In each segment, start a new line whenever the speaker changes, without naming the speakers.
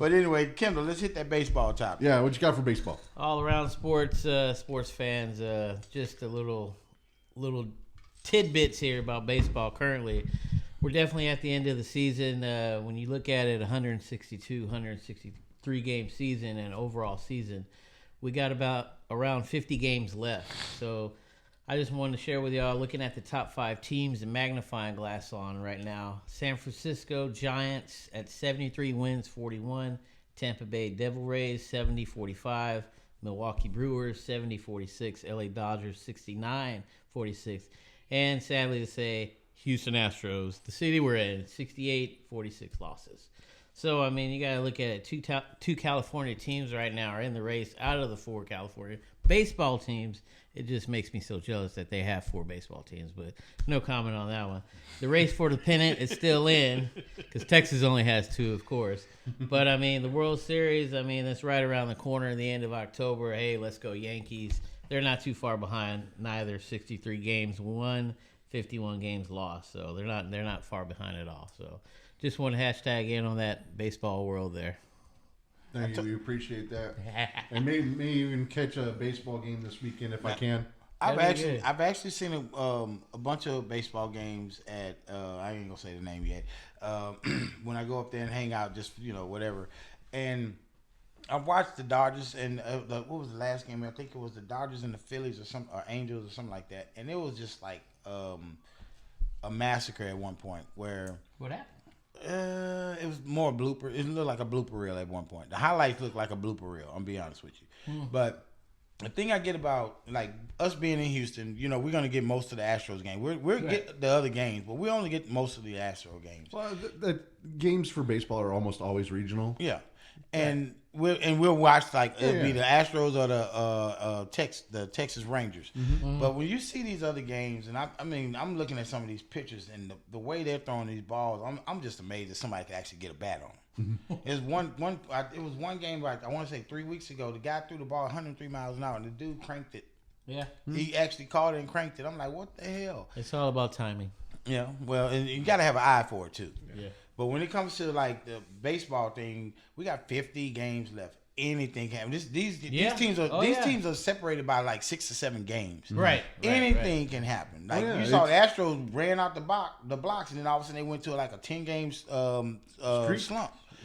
But anyway, Kendall, let's hit that baseball topic.
Yeah, what you got for baseball?
All around sports fans, just a little tidbits here about baseball currently. We're definitely at the end of the season. When you look at it, 163 game season and overall season, we got around 50 games left. So I just wanted to share with y'all, looking at the top 5 teams and magnifying glass on right now. San Francisco Giants at 73 wins, 41. Tampa Bay Devil Rays 70-45. Milwaukee Brewers 70-46. LA Dodgers 69-46. And sadly to say, Houston Astros, the city we're in, 68-46 losses. So, I mean, you got to look at it. Two California teams right now are in the race out of the 4 California baseball teams. It just makes me so jealous that they have 4 baseball teams, but no comment on that one. The race for the pennant is still in because Texas only has 2, of course. But, I mean, the World Series, I mean, it's right around the corner at the end of October. Hey, let's go Yankees. They're not too far behind neither. 63 games won, 51 games lost. So they're not far behind at all. So just want to hashtag in on that baseball world there.
Thank you. We appreciate that. And maybe even catch a baseball game this weekend if I can.
I've actually seen a bunch of baseball games at I ain't gonna say the name yet. When I go up there and hang out, just whatever. And I watched the Dodgers and what was the last game? I think it was the Dodgers and the Phillies or Angels or something like that. And it was just like a massacre at one point where.
What happened?
It was more blooper. It looked like a blooper reel at one point. The highlights looked like a blooper reel. I'm gonna be honest with you. But the thing I get about like us being in Houston, we're gonna get most of the Astros game. We're get the other games, but we only get most of the Astro games.
Well, the games for baseball are almost always regional.
Yeah, and we'll watch it'll be the Astros or the Texas Rangers. But when you see these other games, and I'm looking at some of these pictures and the way they're throwing these balls, I'm just amazed that somebody could actually get a bat on. It was one game like I want to say 3 weeks ago. The guy threw the ball 103 miles an hour, and the dude cranked it.
Yeah,
he actually caught it and cranked it. I'm like, what the hell?
It's all about timing.
Yeah, well, and you got to have an eye for it too.
Yeah.
But when it comes to like the baseball thing, we got 50 games left. Anything can happen. These teams are separated by like 6 or 7 games.
Right.
Anything can happen. Like you saw the Astros ran out the blocks, and then all of a sudden they went to like a 10-game slump.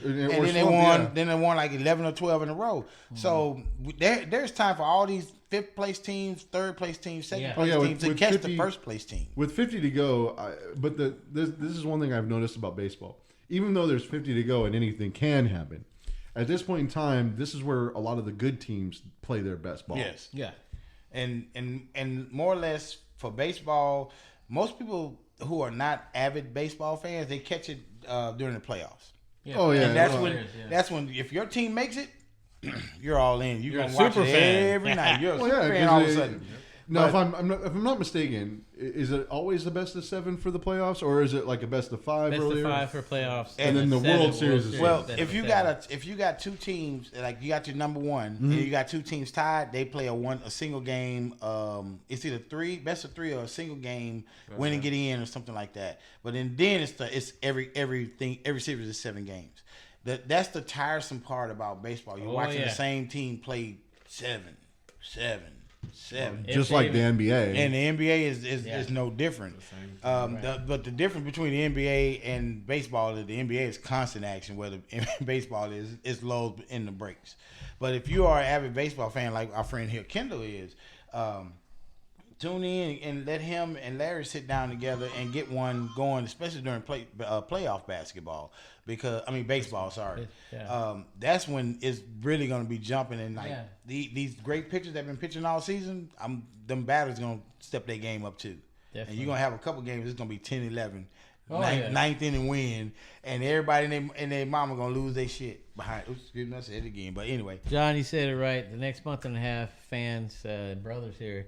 And then they won like 11 or 12 in a row. So there's time for all these 5th place teams, 3rd place teams, 2nd place teams to catch the 1st place team.
With 50 to go, but this is one thing I've noticed about baseball. Even though there's 50 to go and anything can happen, at this point in time, this is where a lot of the good teams play their best ball.
Yes.
Yeah.
And more or less for baseball, most people who are not avid baseball fans, they catch it during the playoffs.
Yeah.
Oh yeah.
And that's when if your team makes it, you're all in. You're gonna watch it every night. You're a super fan all of a sudden.
Now, if I'm not mistaken, is it always the best of 7 for the playoffs, or is it like a best of 5
Best
earlier?
of 5 for playoffs,
and then the World Series is
well. If you got 2 teams, like you got your number one, and you got 2 teams tied, they play a single game. It's either best of 3 or a single game, win and get in or something like that. But then it's every series is 7 games. That's the tiresome part about baseball. You're watching the same team play 7.
Just like the NBA.
And the NBA is no different. But the difference between the NBA and baseball is the NBA is constant action, where the baseball is lows in the breaks. But if you are an avid baseball fan like our friend here, Kendall is, tune in and let him and Larry sit down together and get one going, especially during playoff basketball. Baseball. Sorry, that's when it's really going to be jumping. And these great pitchers that have been pitching all season, them batters going to step their game up too. Definitely. And you're going to have a couple games. It's going to be 10-11, ninth inning win, and everybody and their mama going to lose their shit behind. Oops, excuse me, I said it again. But anyway,
John, you said it right. The next month and a half, fans and brothers here.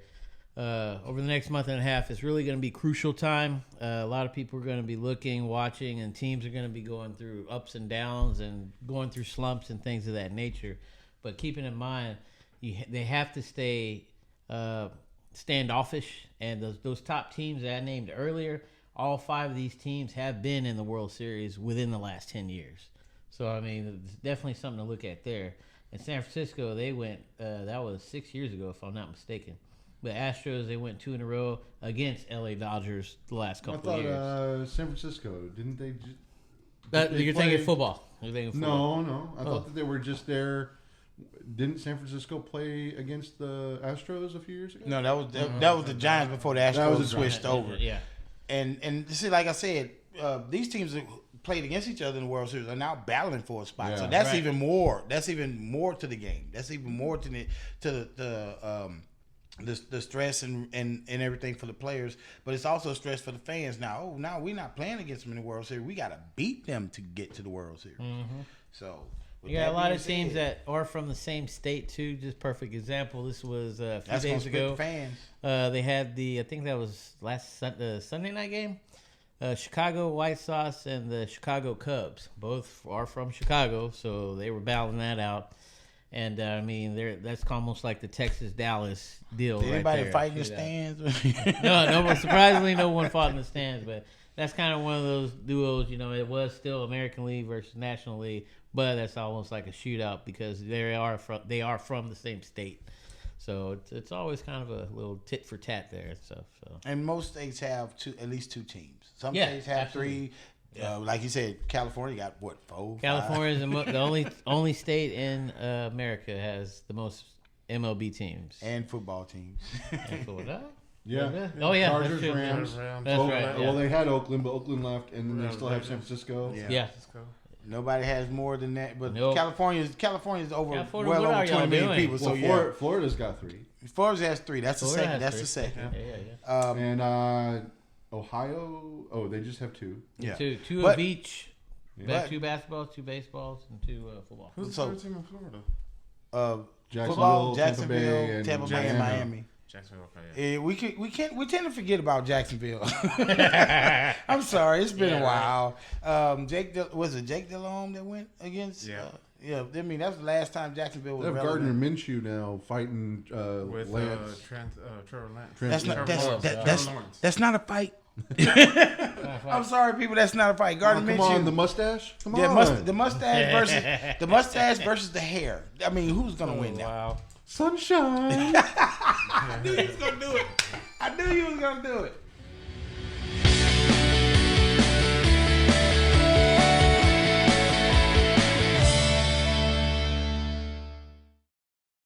Over the next month and a half, it's really going to be crucial time. A lot of people are going to be looking, watching, and teams are going to be going through ups and downs and going through slumps and things of that nature. But keeping in mind, they have to stay standoffish. And those top teams that I named earlier, all 5 of these teams have been in the World Series within the last 10 years. So I mean, it's definitely something to look at there. In San Francisco, they went. That was 6 years ago, if I'm not mistaken. The Astros, they went 2 in a row against LA Dodgers the last couple of years.
San Francisco, didn't they?
You're thinking football. You're thinking football.
No. I thought that they were just there. Didn't San Francisco play against the Astros a few years ago?
No, that was the Giants before the Astros switched over.
Yeah.
And see, like I said, these teams that played against each other in the World Series are now battling for a spot.
Yeah.
So that's even more. That's even more to the game. That's even more to the stress and everything for the players. But it's also stress for the fans now. Oh, now we're not playing against them in the World Series. We got to beat them to get to the World Series.
Mm-hmm.
So.
You got a lot of teams that are from the same state too. Just perfect example. This was a few days ago.
Fans.
They had I think that was last Sunday night game. Chicago White Sox and the Chicago Cubs. Both are from Chicago, so they were battling that out. And I mean, that's almost like the Texas-Dallas deal.
Did anybody
there.
fight in the stands?
No. Surprisingly, no one fought in the stands. But that's kind of one of those duos. You know, it was still American League versus National League, but that's almost like a shootout because they are from the same state. So it's always kind of a little tit for tat there and stuff. So.
And most states have at least 2 teams. Some states have
absolutely.
3. Like you said, California got what, 4?
California is the only state in America has the most MLB teams
and football teams.
And football.
Yeah.
Oh yeah,
Chargers,
that's true.
Rams.
That's right. Yeah.
Well, they had Oakland, but Oakland left, and then they still have San Francisco.
Yeah.
Nobody has more than that, but
Nope.
California's over
California,
well
what
over
are
20
y'all
million
doing?
people. So
Well, Florida's got 3,
Florida has 3. That's the
Florida
second.
has
That's the
3.
second.
Yeah.
and Ohio. Oh, they just have 2.
Yeah.
Two
But-
of each.
But-
2 basketballs, 2 baseballs, and 2 football.
Who's the
So-
third team in Florida?
Football,
Jacksonville,
Tampa Bay, and Miami.
Jacksonville. Okay.
Yeah, we tend to forget about Jacksonville. I'm sorry, it's been a while. Was it Jake Delhomme that went against?
Yeah.
Yeah. I mean, that's the last time Jacksonville was
They have
relevant.
Gardner Minshew now fighting
With
Lance.
Trevor Lance.
That's not
Trevor
that's
Lawrence.
that's not a fight. I'm sorry, people. That's not a fight.
Oh,
Gardner
come
Minshew.
on, the mustache. Come
Yeah,
on,
the mustache versus the hair. I mean, who's gonna win now?
Wow.
sunshine.
I knew he was gonna do it.